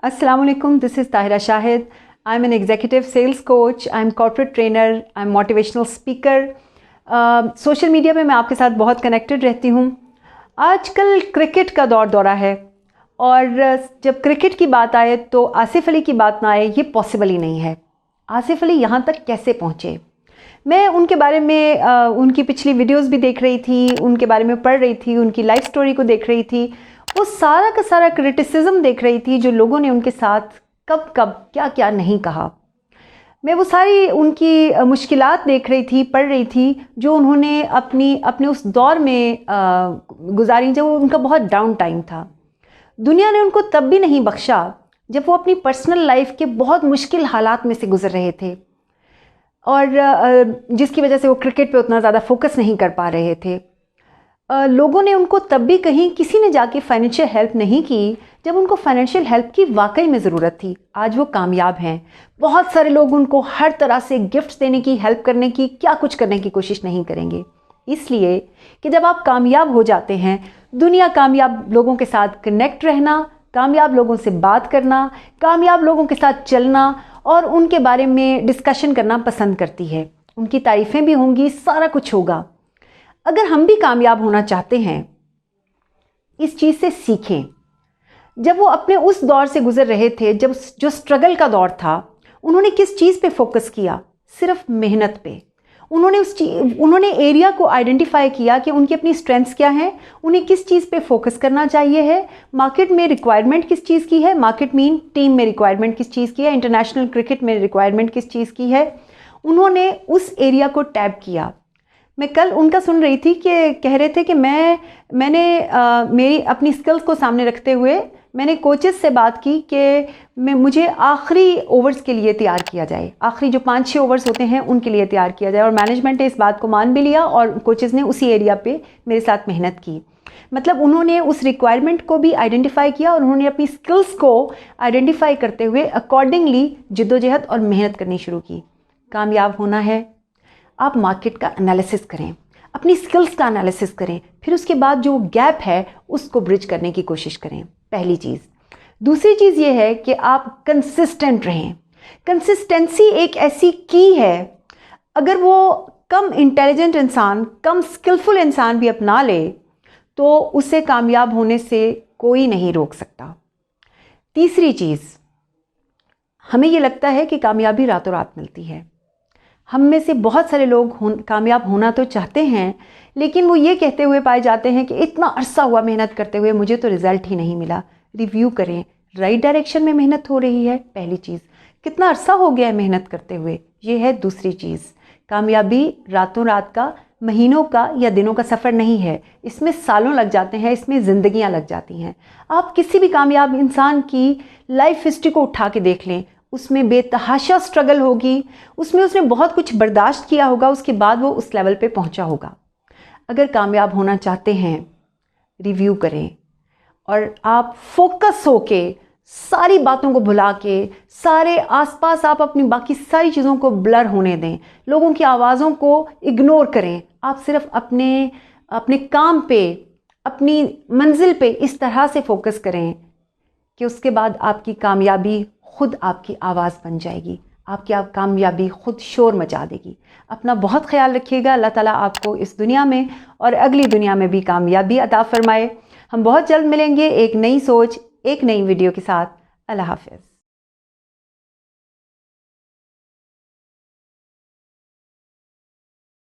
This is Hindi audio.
Assalamu alaikum, this is Tahira Shahid. I'm an executive sales coach, I'm corporate trainer, I'm motivational speaker. Social media पे मैं आपके साथ बहुत कनेक्टेड रहती हूँ. आजकल क्रिकेट का दौरा है और जब क्रिकेट की बात आए तो आसिफ अली की बात ना आए ये पॉसिबल ही नहीं है. आसिफ अली यहाँ तक कैसे पहुँचे? मैं उनके बारे में उनकी पिछली वीडियोस भी देख रही थी, उनके बारे में पढ़ रही थी, उनकी लाइफ स्टोरी को देख रही थी. वो सारा का सारा क्रिटिसिज्म देख रही थी जो लोगों ने उनके साथ कब क्या क्या नहीं कहा. मैं वो सारी उनकी मुश्किलात देख रही थी, पढ़ रही थी जो उन्होंने अपने उस दौर में गुजारी जब उनका बहुत डाउन टाइम था. दुनिया ने उनको तब भी नहीं बख्शा जब वो अपनी पर्सनल लाइफ के बहुत मुश्किल हालात में से गुजर रहे थे और जिसकी वजह से वो क्रिकेट पे उतना ज़्यादा फोकस नहीं कर पा रहे थे. लोगों ने उनको तब भी कहीं किसी ने जाके फाइनेंशियल हेल्प नहीं की जब उनको फाइनेंशियल हेल्प की वाकई में ज़रूरत थी. आज वो कामयाब हैं. बहुत सारे लोग उनको हर तरह से गिफ्ट्स देने की, हेल्प करने की, क्या कुछ करने की कोशिश नहीं करेंगे. इसलिए कि जब आप कामयाब हो जाते हैं, दुनिया कामयाब लोगों के साथ कनेक्ट रहना, कामयाब लोगों से बात करना, कामयाब लोगों के साथ चलना और उनके बारे में डिस्कशन करना पसंद करती है. उनकी तारीफ़ें भी होंगी, सारा कुछ होगा. अगर हम भी कामयाब होना चाहते हैं, इस चीज़ से सीखें. जब वो अपने उस दौर से गुजर रहे थे, जब जो स्ट्रगल का दौर था, उन्होंने किस चीज़ पे फोकस किया? सिर्फ मेहनत पे. उन्होंने एरिया को आइडेंटिफाई किया कि उनकी अपनी स्ट्रेंथ्स क्या हैं, उन्हें किस चीज़ पे फोकस करना चाहिए है, मार्केट में रिक्वायरमेंट किस चीज़ की है, मार्केट मीन टीम में रिक्वायरमेंट किस चीज़ की है, इंटरनेशनल क्रिकेट में रिक्वायरमेंट किस चीज़ की है. उन्होंने उस एरिया को टैप किया. मैं कल उनका सुन रही थी कि कह रहे थे कि मैंने मेरी अपनी स्किल्स को सामने रखते हुए मैंने कोचेस से बात की कि मुझे आखिरी ओवर्स के लिए तैयार किया जाए, आखिरी जो 5-6 ओवर्स होते हैं उनके लिए तैयार किया जाए. और मैनेजमेंट ने इस बात को मान भी लिया और कोचेस ने उसी एरिया पे मेरे साथ मेहनत की. मतलब उन्होंने उस रिक्वायरमेंट को भी आइडेंटिफाई किया और उन्होंने अपनी स्किल्स को आइडेंटिफाई करते हुए अकॉर्डिंगली जिद्दोजहद और मेहनत करनी शुरू की. कामयाब होना है, आप मार्केट का एनालिसिस करें, अपनी स्किल्स का एनालिसिस करें, फिर उसके बाद जो गैप है उसको ब्रिज करने की कोशिश करें. पहली चीज़. दूसरी चीज़ ये है कि आप कंसिस्टेंट रहें. कंसिस्टेंसी एक ऐसी की है, अगर वो कम इंटेलिजेंट इंसान, कम स्किलफुल इंसान भी अपना ले तो उसे कामयाब होने से कोई नहीं रोक सकता. तीसरी चीज़, हमें ये लगता है कि कामयाबी रातों रात मिलती है. हम में से बहुत सारे लोग कामयाब होना तो चाहते हैं, लेकिन वो ये कहते हुए पाए जाते हैं कि इतना अरसा हुआ मेहनत करते हुए मुझे तो रिज़ल्ट ही नहीं मिला. रिव्यू करें, राइट डायरेक्शन में मेहनत हो रही है. पहली चीज़, कितना अरसा हो गया है मेहनत करते हुए, ये है दूसरी चीज़. कामयाबी रातों रात का, महीनों का या दिनों का सफ़र नहीं है. इसमें सालों लग जाते हैं, इसमें ज़िंदगियाँ लग जाती हैं. आप किसी भी कामयाब इंसान की लाइफ हिस्ट्री को उठा के देख लें, उसमें बेतहाशा स्ट्रगल होगी, उसमें उसने बहुत कुछ बर्दाश्त किया होगा, उसके बाद वो उस लेवल पे पहुंचा होगा. अगर कामयाब होना चाहते हैं, रिव्यू करें और आप फोकस होके सारी बातों को भुला के, सारे आसपास आप अपनी बाकी सारी चीज़ों को ब्लर होने दें, लोगों की आवाज़ों को इग्नोर करें. आप सिर्फ अपने काम पे, अपनी मंजिल पे इस तरह से फोकस करें कि उसके बाद आपकी कामयाबी खुद आपकी आवाज़ बन जाएगी. आपकी कामयाबी खुद शोर मचा देगी. अपना बहुत ख्याल रखिएगा. अल्लाह ताला आपको इस दुनिया में और अगली दुनिया में भी कामयाबी अता फरमाए. हम बहुत जल्द मिलेंगे एक नई सोच, एक नई वीडियो के साथ. अल्लाह हाफ़िज़.